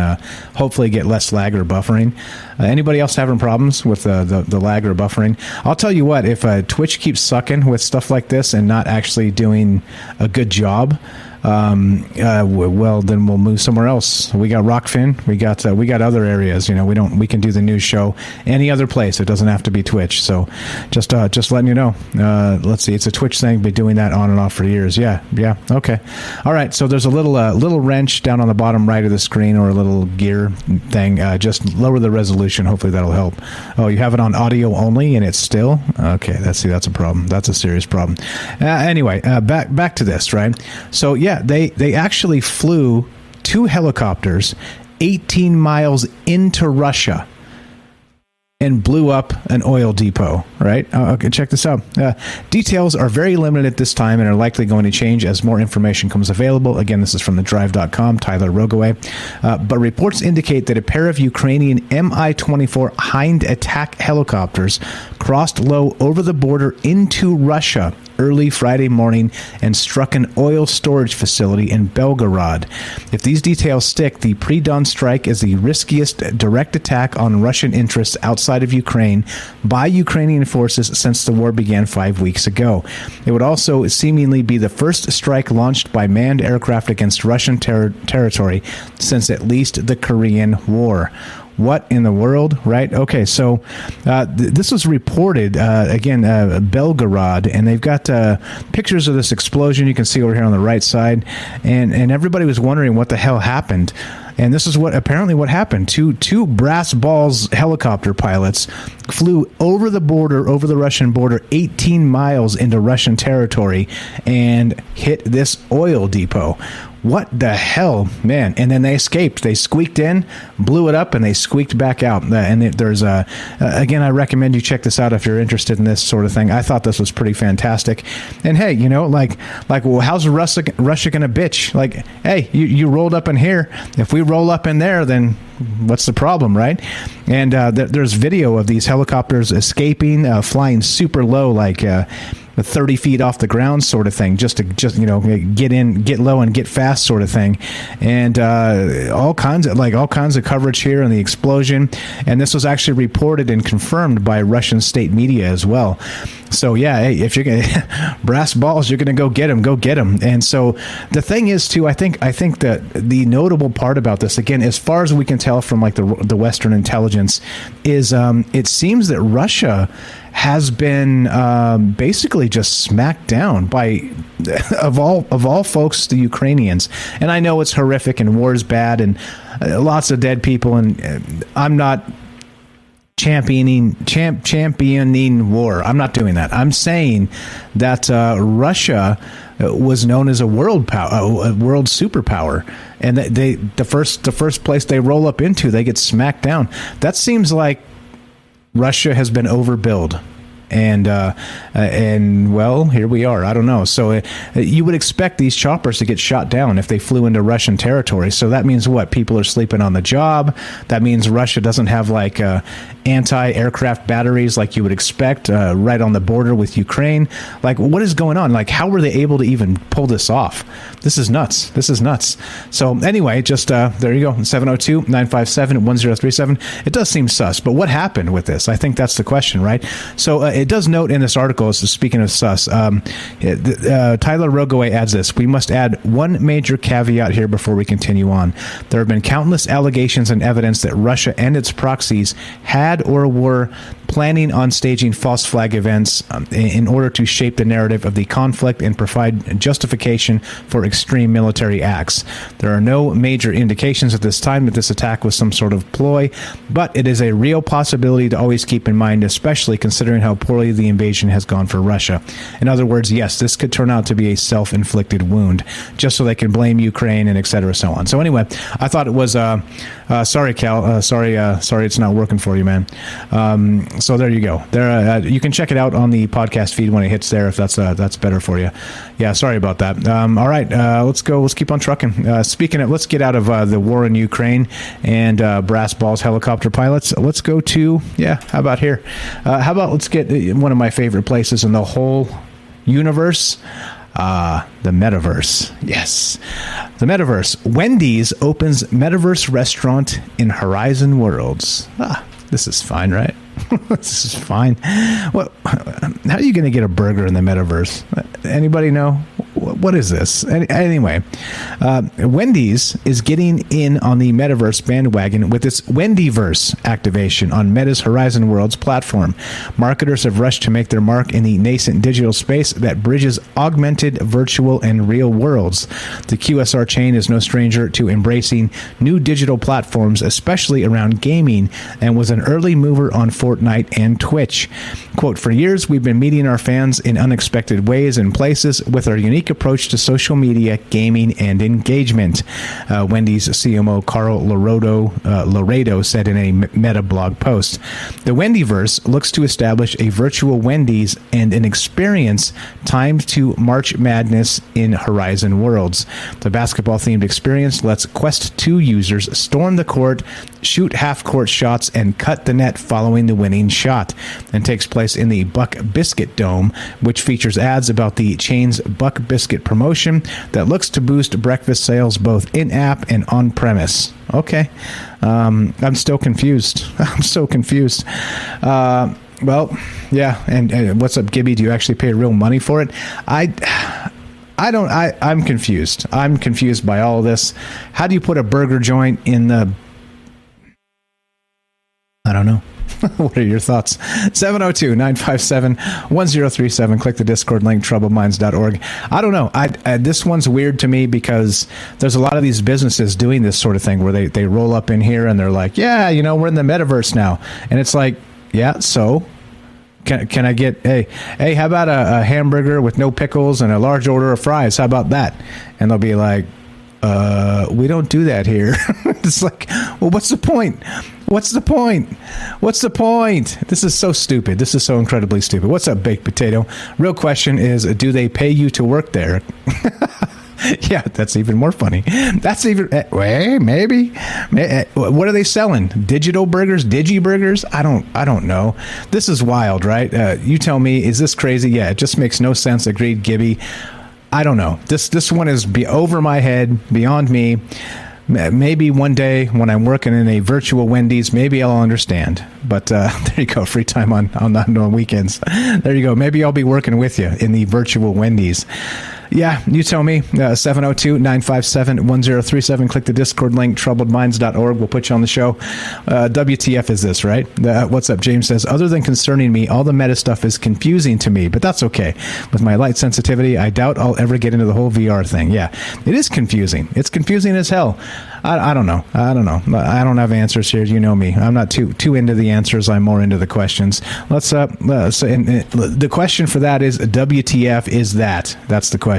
hopefully get less lag or buffering. Anybody else having problems with the lag or buffering? I'll tell you what, if Twitch keeps sucking with stuff like this and not actually doing a good job, well, then we'll move somewhere else. We got Rockfin. We got other areas. We can do the news show any other place. It doesn't have to be Twitch. So just letting you know. Let's see. It's a Twitch thing. Been doing that on and off for years. Yeah. Okay. All right. So there's a little wrench down on the bottom right of the screen, or a little gear thing. Just lower the resolution. Hopefully that'll help. Oh, you have it on audio only, and it's still okay. That's a problem. That's a serious problem. Anyway, back to this, right? So yeah, they actually flew 2 helicopters 18 miles into Russia and blew up an oil depot, right? Okay, check this out. Details are very limited at this time and are likely going to change as more information comes available. Again, this is from thedrive.com, Tyler Rogaway. But reports indicate that a pair of Ukrainian Mi-24 Hind attack helicopters crossed low over the border into Russia early Friday morning and struck an oil storage facility in Belgorod. If these details stick, the pre-dawn strike is the riskiest direct attack on Russian interests outside of Ukraine by Ukrainian forces since the war began 5 weeks ago. It would also seemingly be the first strike launched by manned aircraft against Russian territory since at least the Korean War. What in the world, right? Okay, so this was reported, again, Belgorod, and they've got pictures of this explosion you can see over here on the right side, and everybody was wondering what the hell happened. And this is what happened. Two brass balls helicopter pilots flew over the Russian border 18 miles into Russian territory and hit this oil depot. What the hell, man? And then they escaped. They squeaked in, blew it up, and they squeaked back out. And there's again, I recommend you check this out if you're interested in this sort of thing. I thought this was pretty fantastic. And hey, well, how's Russia going to bitch? Like, hey, you rolled up in here. If we roll up in there, then what's the problem, right? And there's video of these helicopters escaping, flying super low, like 30 feet off the ground sort of thing, just get in, get low and get fast sort of thing. And all kinds of coverage here on the explosion. And this was actually reported and confirmed by Russian state media as well. So yeah, hey, if you're gonna brass balls, you're gonna go get them. And so the thing is too, I think that the notable part about this, again, as far as we can tell from the Western intelligence, is it seems that Russia has been basically just smacked down by, of all folks, the Ukrainians. And I know it's horrific and war is bad and lots of dead people, and I'm not championing war. I'm not doing that. I'm saying that Russia was known as a world superpower, and the first place they roll up into, they get smacked down. That seems like Russia has been overbilled. And well, here we are. I don't know. So you would expect these choppers to get shot down if they flew into Russian territory. So that means what? People are sleeping on the job. That means Russia doesn't have anti-aircraft batteries like you would expect, right on the border with Ukraine. Like, what is going on? Like, how were they able to even pull this off? This is nuts. This is nuts. So anyway, just there you go, 702-957-1037. It does seem sus, but what happened with this? I think that's the question, right? So it does note in this article, speaking of sus, Tyler Rogoway adds this: we must add one major caveat here before we continue on. There have been countless allegations and evidence that Russia and its proxies had or were planning on staging false flag events in order to shape the narrative of the conflict and provide justification for extreme military acts. There are no major indications at this time that this attack was some sort of ploy, but it is a real possibility to always keep in mind, especially considering how poorly the invasion has gone for Russia. In other words, yes, this could turn out to be a self-inflicted wound, just so they can blame Ukraine and et cetera, so on. So anyway, I thought it was, sorry, Cal, sorry it's not working for you, man. So there you go. There, you can check it out on the podcast feed when it hits there, if that's better for you. Yeah, sorry about that. All right, let's go. Let's keep on trucking. Speaking of, let's get out of the war in Ukraine and brass balls helicopter pilots. Let's go to, how about here? How about let's get one of my favorite places in the whole universe. The metaverse. Yes. The metaverse. Wendy's opens metaverse restaurant in Horizon Worlds. This is fine, right? This is fine. What? How are you going to get a burger in the metaverse? Anybody know? What is this? Anyway, Wendy's is getting in on the metaverse bandwagon with its Wendyverse activation on Meta's Horizon Worlds platform. Marketers have rushed to make their mark in the nascent digital space that bridges augmented, virtual, and real worlds. The QSR chain is no stranger to embracing new digital platforms, especially around gaming, and was an early mover on Fortnite and Twitch. Quote, "For years, we've been meeting our fans in unexpected ways and places with our unique approach to social media, gaming, and engagement," Wendy's CMO Carl Laredo said in a Meta blog post. The Wendyverse looks to establish a virtual Wendy's and an experience timed to March Madness in Horizon Worlds. The basketball-themed experience lets Quest 2 users storm the court, shoot half-court shots, and cut the net following the winning shot, and takes place in the Buck Biscuit Dome, which features ads about the chain's Buck Biscuit promotion that looks to boost breakfast sales both in-app and on-premise. Okay. I'm still confused. I'm so confused. Well, yeah. And what's up, Gibby? Do you actually pay real money for it? I'm confused. I'm confused by all of this. How do you put a burger joint in the... I don't know. What are your thoughts? 702-957-1037. Click the Discord link, troubledminds.org. I don't know. This one's weird to me because there's a lot of these businesses doing this sort of thing where they roll up in here and they're like, yeah, we're in the metaverse now. And it's like, yeah, so... Can I get, hey, how about a hamburger with no pickles and a large order of fries? How about that? And they'll be like, we don't do that here. It's like, well, what's the point? What's the point? What's the point? This is so stupid. This is so incredibly stupid. What's up, baked potato? Real question is, do they pay you to work there? Yeah, that's even more funny. That's even, maybe. What are they selling? Digital burgers? Digi-burgers? I don't know. This is wild, right? You tell me, is this crazy? Yeah, it just makes no sense. Agreed, Gibby. I don't know. This one is over my head, beyond me. Maybe one day when I'm working in a virtual Wendy's, maybe I'll understand. But there you go, free time on weekends. There you go. Maybe I'll be working with you in the virtual Wendy's. Yeah, you tell me. 702-957-1037. Click the Discord link, troubledminds.org. We'll put you on the show. WTF is this, right? What's up? James says, other than concerning me, all the meta stuff is confusing to me, but that's okay. With my light sensitivity, I doubt I'll ever get into the whole VR thing. Yeah, it is confusing. It's confusing as hell. I don't know. I don't have answers here. You know me. I'm not too into the answers. I'm more into the questions. Let's the question for that is, WTF is that? That's the question.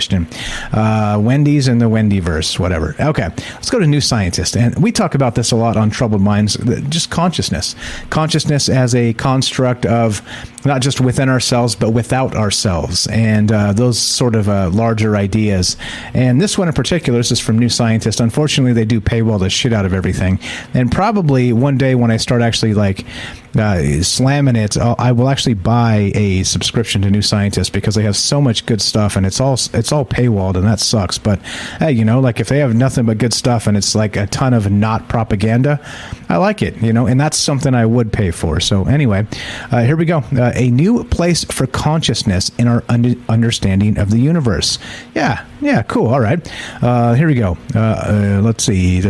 Wendy's and the Wendyverse, whatever. Okay, let's go to New Scientist. And we talk about this a lot on Troubled Minds, just consciousness. Consciousness as a construct of not just within ourselves, but without ourselves, and those sort of larger ideas. And this one in particular, this is from New Scientist. Unfortunately, they do paywall the shit out of everything. And probably one day when I start actually slamming it. I will actually buy a subscription to New Scientist because they have so much good stuff, and it's all paywalled, and that sucks. But hey, like if they have nothing but good stuff and it's like a ton of not propaganda, I like it, and that's something I would pay for. So anyway, here we go. A new place for consciousness in our understanding of the universe. Yeah, cool. All right. Here we go. Let's see.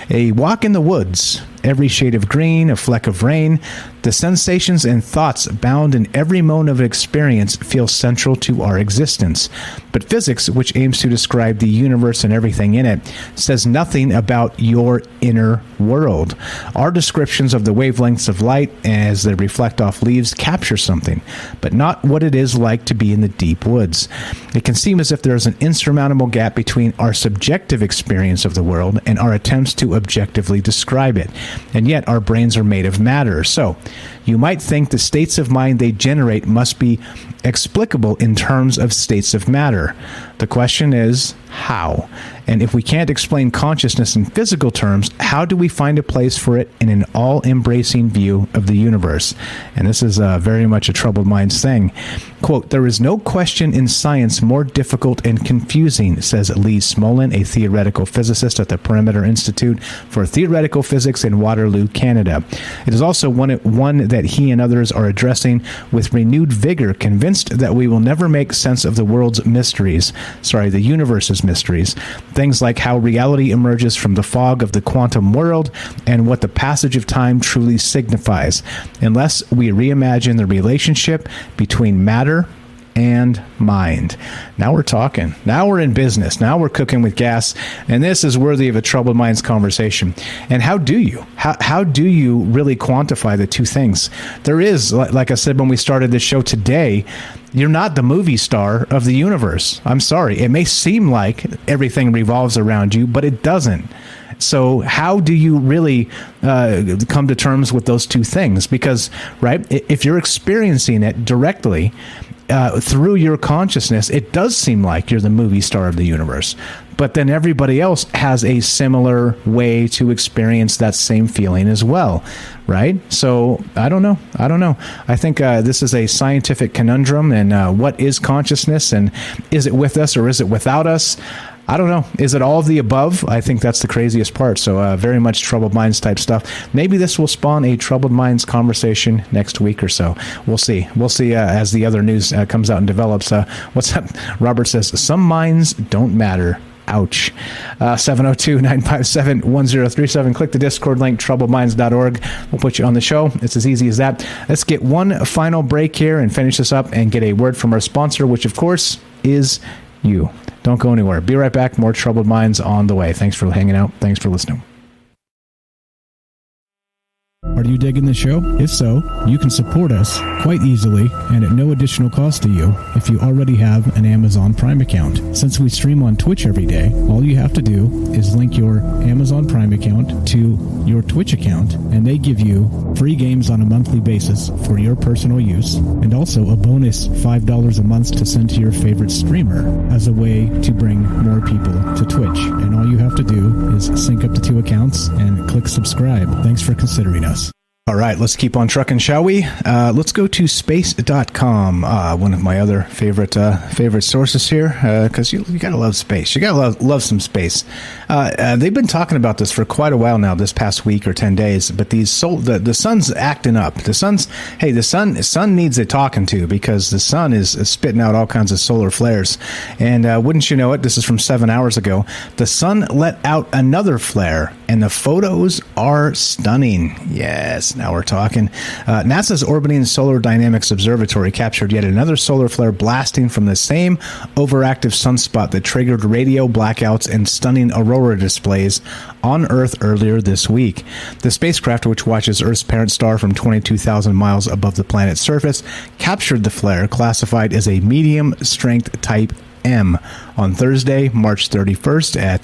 A walk in the woods. Every shade of green, a fleck of rain, the sensations and thoughts bound in every moment of experience feel central to our existence. But physics, which aims to describe the universe and everything in it, says nothing about your inner world. Our descriptions of the wavelengths of light as they reflect off leaves capture something, but not what it is like to be in the deep woods. It can seem as if there is an insurmountable gap between our subjective experience of the world and our attempts to objectively describe it. And yet our brains are made of matter. So you might think the states of mind they generate must be explicable in terms of states of matter. The question is, how? And if we can't explain consciousness in physical terms, how do we find a place for it in an all-embracing view of the universe? And this is very much a troubled minds thing. Quote, there is no question in science more difficult and confusing, says Lee Smolin, a theoretical physicist at the Perimeter Institute for Theoretical Physics in Waterloo, Canada. It is also one that he and others are addressing with renewed vigor, convinced that we will never make sense of the world's mysteries. The universe's mysteries. Things like how reality emerges from the fog of the quantum world and what the passage of time truly signifies, unless we reimagine the relationship between matter and mind. Now we're talking. Now we're in business. Now we're cooking with gas, and this is worthy of a troubled minds conversation. And how do you? How do you really quantify the two things? There is, like I said when we started this show today, you're not the movie star of the universe. I'm sorry. It may seem like everything revolves around you, but it doesn't. So how do you really come to terms with those two things? Because, right, if you're experiencing it directly through your consciousness, it does seem like you're the movie star of the universe. But then everybody else has a similar way to experience that same feeling as well, right? So I don't know. I think this is a scientific conundrum. And what is consciousness? And is it with us or is it without us? I don't know. Is it all of the above? I think that's the craziest part. So very much troubled minds type stuff. Maybe this will spawn a troubled minds conversation next week or so. We'll see. We'll see as the other news comes out and develops. What's up? Robert says, some minds don't matter. Ouch. 702-957-1037. Click the Discord link, troubledminds.org. We'll put you on the show. It's as easy as that. Let's get one final break here and finish this up and get a word from our sponsor, which of course is you. Don't go anywhere. Be right back. More Troubled Minds on the way. Thanks for hanging out. Thanks for listening. Are you digging the show? If so, you can support us quite easily and at no additional cost to you if you already have an Amazon Prime account. Since we stream on Twitch every day, all you have to do is link your Amazon Prime account to your Twitch account, and they give you free games on a monthly basis for your personal use, and also a bonus $5 a month to send to your favorite streamer as a way to bring more people to Twitch. And all you have to do is sync up the two accounts and click subscribe. Thanks for considering us. All right, let's keep on trucking, shall we? Let's go to space.com, one of my other favorite sources here, because you got to love space. You got to love some space. They've been talking about this for quite a while now, this past week or 10 days, but the sun's acting up. The sun needs a talking to, because the sun is spitting out all kinds of solar flares. And wouldn't you know it, this is from 7 hours ago, the sun let out another flare, and the photos are stunning. Yes. Now we're talking. NASA's orbiting Solar Dynamics Observatory captured yet another solar flare blasting from the same overactive sunspot that triggered radio blackouts and stunning aurora displays on Earth earlier this week. The spacecraft, which watches Earth's parent star from 22,000 miles above the planet's surface, captured the flare, classified as a medium-strength type M, on Thursday, March 31st at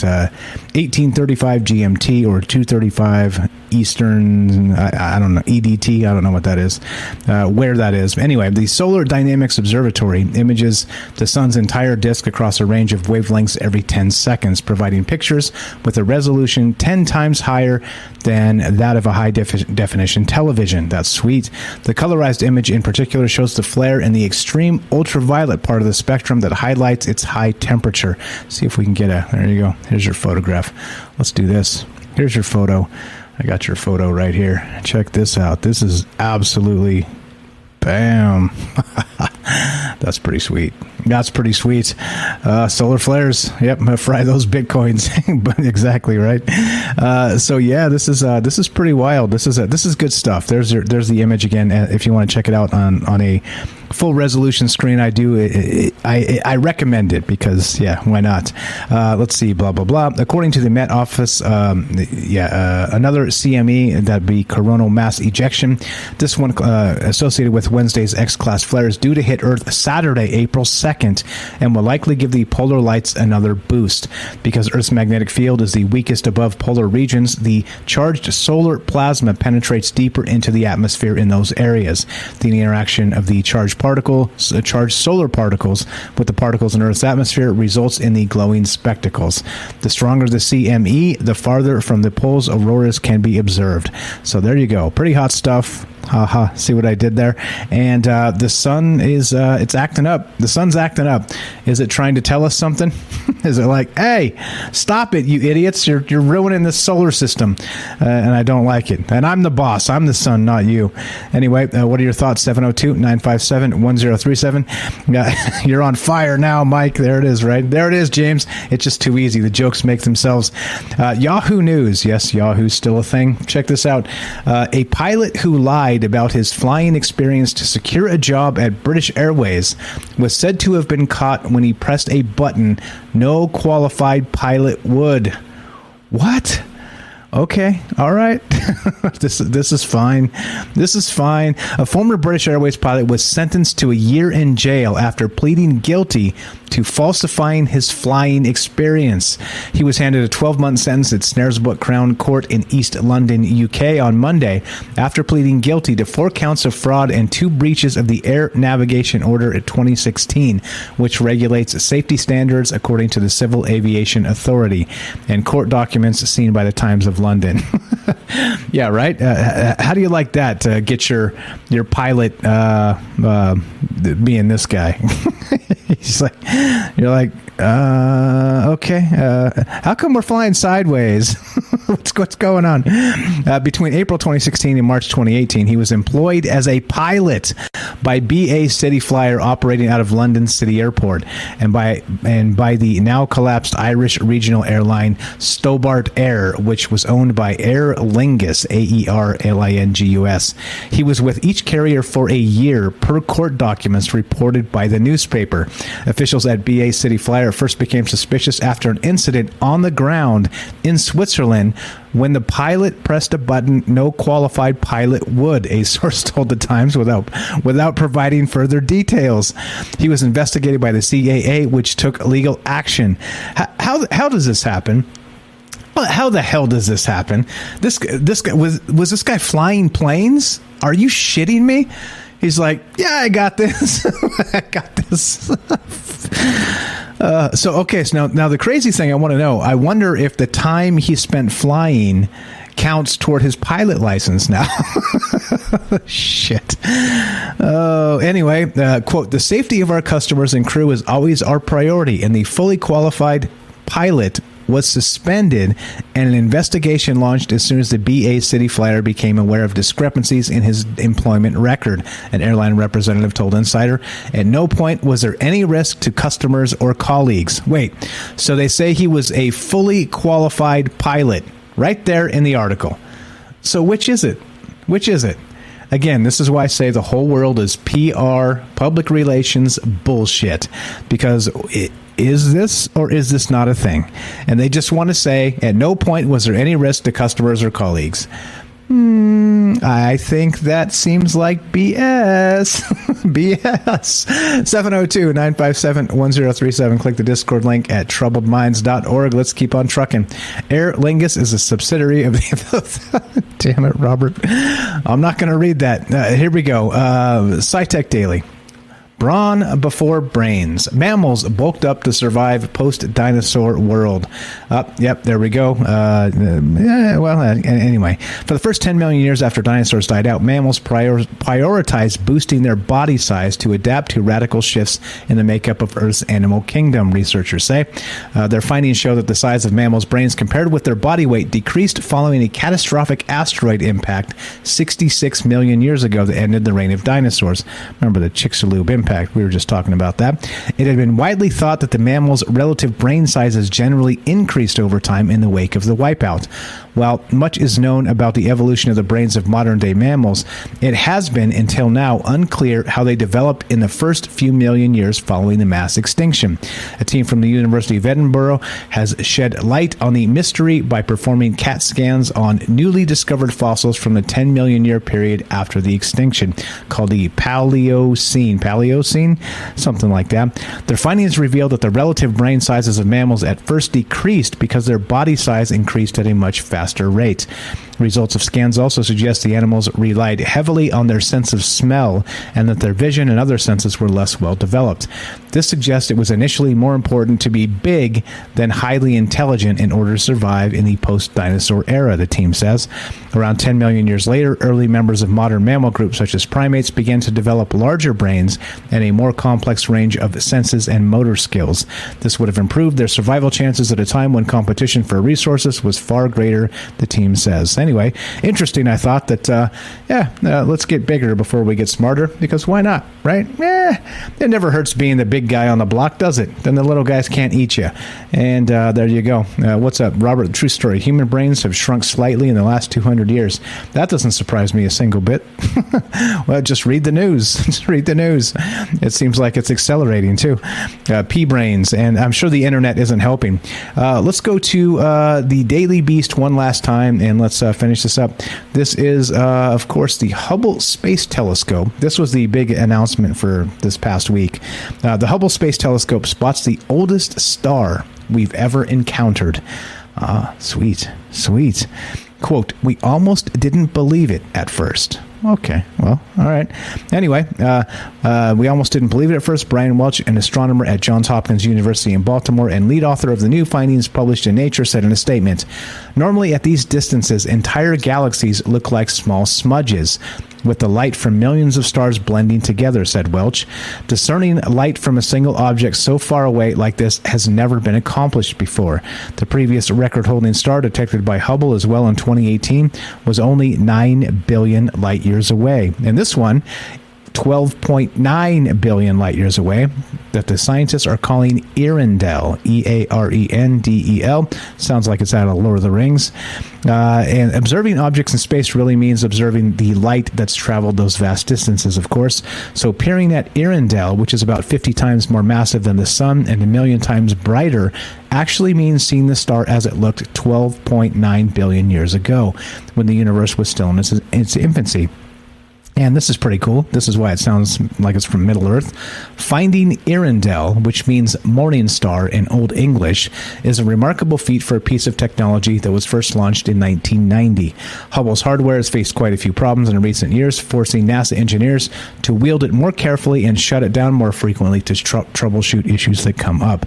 18:35 GMT or 2:35 Eastern, I don't know, EDT, I don't know what that is, where that is. Anyway, the Solar Dynamics Observatory images the sun's entire disk across a range of wavelengths every 10 seconds, providing pictures with a resolution 10 times higher than that of a high-definition television. That's sweet. The colorized image in particular shows the flare in the extreme ultraviolet part of the spectrum that highlights its high temperature. See if we can get there you go. Here's your photograph. Let's do this. Here's your photo. I got your photo right here. Check this out. This is absolutely bam. That's pretty sweet. That's pretty sweet. Solar flares. Yep, fry those bitcoins. But exactly right. So yeah, this is pretty wild. This is good stuff. There's the image again. If you want to check it out on a full resolution screen, I recommend it because why not? Let's see, blah blah blah. According to the Met Office, another CME, that'd be coronal mass ejection. This one associated with Wednesday's X-class flares due to hit Earth Saturday, April 2nd, and will likely give the polar lights another boost. Because Earth's magnetic field is the weakest above polar regions, the charged solar plasma penetrates deeper into the atmosphere in those areas. The interaction of the charged solar particles with the particles in Earth's atmosphere results in the glowing spectacles. The stronger the CME, the farther from the poles auroras can be observed. So there you go. Pretty hot stuff. Haha, see what I did there? And the sun is, it's acting up. The sun's acting up. Is it trying to tell us something? Is it like, hey, stop it, you idiots. You're ruining this solar system. And I don't like it. And I'm the boss. I'm the sun, not you. Anyway, what are your thoughts? 702-957-1037. You're on fire now, Mike. There it is, right? There it is, James. It's just too easy. The jokes make themselves. Yahoo News. Yes, Yahoo's still a thing. Check this out. A pilot who lied about his flying experience to secure a job at British Airways was said to have been caught when he pressed a button no qualified pilot would. What? Okay, all right. This is fine. This is fine. A former British Airways pilot was sentenced to a year in jail after pleading guilty to falsifying his flying experience. He was handed a 12-month sentence at Snaresbrook Crown Court in East London, UK on Monday after pleading guilty to 4 counts of fraud and 2 breaches of the Air Navigation Order of 2016, which regulates safety standards according to the Civil Aviation Authority, and court documents seen by the Times of London. Yeah, right? How do you like that? Get your pilot being this guy. He's like, you're like, okay. How come we're flying sideways? What's going on? Between April 2016 and March 2018, he was employed as a pilot by BA City Flyer operating out of London City Airport and by the now collapsed Irish regional airline Stobart Air, which was owned by Aer Lingus, AERLINGUS. He was with each carrier for a year per court documents reported by the newspaper. Officials at BA City Flyer first became suspicious after an incident on the ground in Switzerland when the pilot pressed a button no qualified pilot would, a source told the Times without providing further details. He was investigated by the CAA, which took legal action. How does this happen? How the hell does this happen? This guy was this guy flying planes? Are you shitting me? He's like, yeah, I got this. I got this. So now the crazy thing I want to know, I wonder if the time he spent flying counts toward his pilot license now. Shit. Anyway, quote, the safety of our customers and crew is always our priority, and the fully qualified pilot was suspended and an investigation launched as soon as the BA City Flyer became aware of discrepancies in his employment record, an airline representative told Insider. At no point was there any risk to customers or colleagues. Wait, so they say he was a fully qualified pilot right there in the article. So which is it? Which is it? Again, this is why I say the whole world is PR, public relations bullshit, because is this or is this not a thing? And they just want to say, at no point was there any risk to customers or colleagues. I think that seems like BS. BS. 702-957-1037. Click the Discord link at troubledminds.org. Let's keep on trucking. Aer Lingus is a subsidiary of the... Damn it, Robert. I'm not going to read that. Here we go. SciTech Daily. Brawn before brains. Mammals bulked up to survive post-dinosaur world. Yep, there we go. Anyway, for the first 10 million years after dinosaurs died out, mammals prioritized boosting their body size to adapt to radical shifts in the makeup of Earth's animal kingdom, researchers say. Their findings show that the size of mammals' brains compared with their body weight decreased following a catastrophic asteroid impact 66 million years ago that ended the reign of dinosaurs. Remember the Chicxulub impact? We were just talking about that. It had been widely thought that the mammals' relative brain sizes generally increased over time in the wake of the wipeout. While much is known about the evolution of the brains of modern-day mammals, it has been, until now, unclear how they developed in the first few million years following the mass extinction. A team from the University of Edinburgh has shed light on the mystery by performing CAT scans on newly discovered fossils from the 10 million year period after the extinction, called the Paleocene, something like that. Their findings reveal that the relative brain sizes of mammals at first decreased because their body size increased at a much faster rate. Results of scans also suggest the animals relied heavily on their sense of smell and that their vision and other senses were less well developed. This suggests it was initially more important to be big than highly intelligent in order to survive in the post-dinosaur era, the team says. Around 10 million years later, early members of modern mammal groups such as primates began to develop larger brains and a more complex range of senses and motor skills. This would have improved their survival chances at a time when competition for resources was far greater, the team says. Anyway, interesting, I thought that, let's get bigger before we get smarter, because why not, right? It never hurts being the big guy on the block, does it? Then the little guys can't eat you. And there you go. What's up, Robert? True story. Human brains have shrunk slightly in the last 200 years. That doesn't surprise me a single bit. Well, just read the news. Just read the news. It seems like it's accelerating, too. Pea brains, and I'm sure the internet isn't helping. Let's go to the Daily Beast one last time, and let's finish this up. This is, of course, the Hubble Space Telescope. This was the big announcement for this past week. The Hubble Space Telescope spots the oldest star we've ever encountered. Sweet. Quote, "We almost didn't believe it at first." Okay, well, all right. Anyway, we almost didn't believe it at first. Brian Welch, an astronomer at Johns Hopkins University in Baltimore and lead author of the new findings published in Nature, said in a statement, "Normally at these distances, entire galaxies look like small smudges, with the light from millions of stars blending together," said Welch. "Discerning light from a single object so far away like this has never been accomplished before. The previous record-holding star detected by Hubble as well in 2018 was only 9 billion light years away. And this one, 12.9 billion light years away, that the scientists are calling Earendel, E-A-R-E-N-D-E-L. Sounds like it's out of Lord of the Rings. And observing objects in space really means observing the light that's traveled those vast distances, of course. So peering at Earendel, which is about 50 times more massive than the sun and 1,000,000 times brighter, actually means seeing the star as it looked 12.9 billion years ago, when the universe was still in its infancy. And this is pretty cool. This is why it sounds like it's from Middle Earth. Finding Earendel, which means morning star in Old English, is a remarkable feat for a piece of technology that was first launched in 1990. Hubble's hardware has faced quite a few problems in recent years, forcing NASA engineers to wield it more carefully and shut it down more frequently to troubleshoot issues that come up.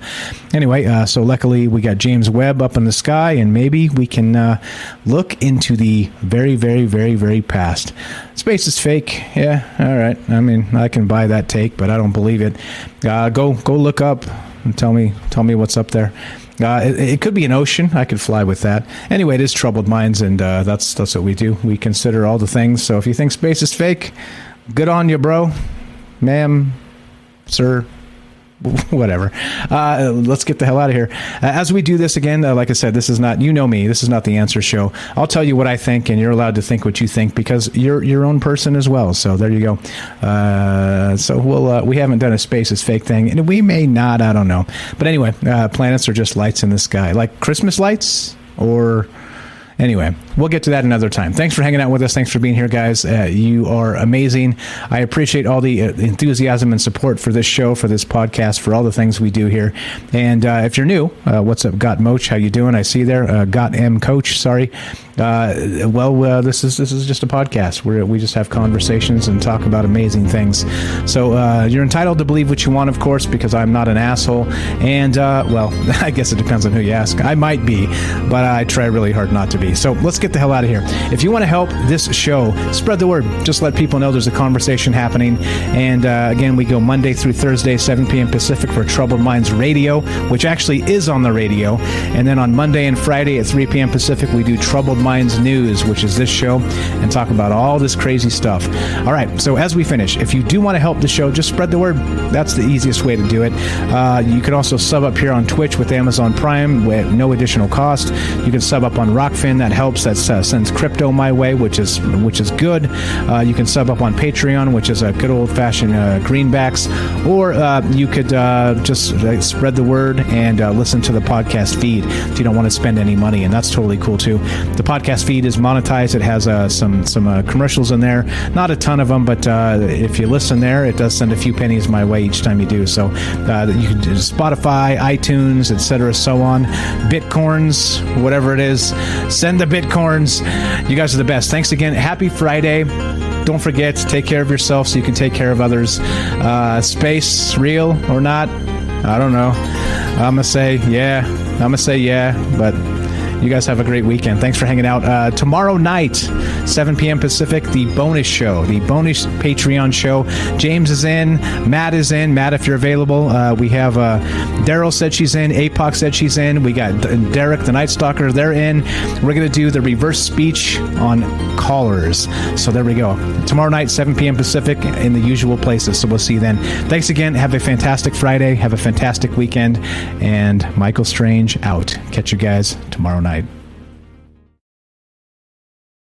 Anyway, so luckily we got James Webb up in the sky, and maybe we can look into the very, very, very, very past. Space is fake. Yeah, all right. I mean, I can buy that take, but I don't believe it. Go look up and tell me what's up there. It could be an ocean. I could fly with that. Anyway, it is Troubled Minds, and that's what we do. We consider all the things. So if you think space is fake, good on you, bro, ma'am, sir. Whatever. Let's get the hell out of here. As we do this again, like I said, this is not, you know me, this is not the answer show. I'll tell you what I think, and you're allowed to think what you think, because you're your own person as well. So there you go. So we haven't done a space is fake thing, and we may not, I don't know. But anyway, planets are just lights in the sky, like Christmas lights, or Anyway, we'll get to that another time. Thanks for hanging out with us. Thanks for being here, guys. You are amazing. I appreciate all the enthusiasm and support for this show, for this podcast, for all the things we do here. And if you're new, what's up, Got Moach? How you doing? I see there. Got M Coach. Sorry. This is just a podcast where we just have conversations and talk about amazing things. So you're entitled to believe what you want, of course, because I'm not an asshole. And I guess it depends on who you ask. I might be, but I try really hard not to be. So let's get the hell out of here. If you want to help this show, spread the word. Just let people know there's a conversation happening. And again, we go Monday through Thursday, 7 p.m. Pacific for Troubled Minds Radio, which actually is on the radio. And then on Monday and Friday at 3 p.m. Pacific, we do Troubled Minds News, which is this show, and talk about all this crazy stuff. All right, so as we finish, if you do want to help the show, just spread the word. That's the easiest way to do it. You can also sub up here on Twitch with Amazon Prime with no additional cost. You can sub up on Rockfin. That helps. That sends crypto my way, which is good. You can sub up on Patreon, which is a good old-fashioned greenbacks, or you could just spread the word and listen to the podcast feed if you don't want to spend any money, and that's totally cool too. The podcast feed is monetized. It has some commercials in there, not a ton of them, but if you listen there, it does send a few pennies my way each time you do. So you can do Spotify, iTunes, etc., so on. Bitcoins, whatever it is, send the Bitcoins. You guys are the best. Thanks again. Happy Friday. Don't forget to take care of yourself so you can take care of others. Space, real or not? I don't know. I'm going to say yeah, but you guys have a great weekend. Thanks for hanging out. Tomorrow night, 7 p.m. Pacific, the bonus show, the bonus Patreon show. James is in. Matt is in. Matt, if you're available. We have Daryl said she's in. APOC said she's in. We got Derek, the Night Stalker. They're in. We're going to do the reverse speech on callers. So there we go. Tomorrow night, 7 p.m. Pacific, in the usual places. So we'll see you then. Thanks again. Have a fantastic Friday. Have a fantastic weekend. And Michael Strange out. Catch you guys tomorrow night.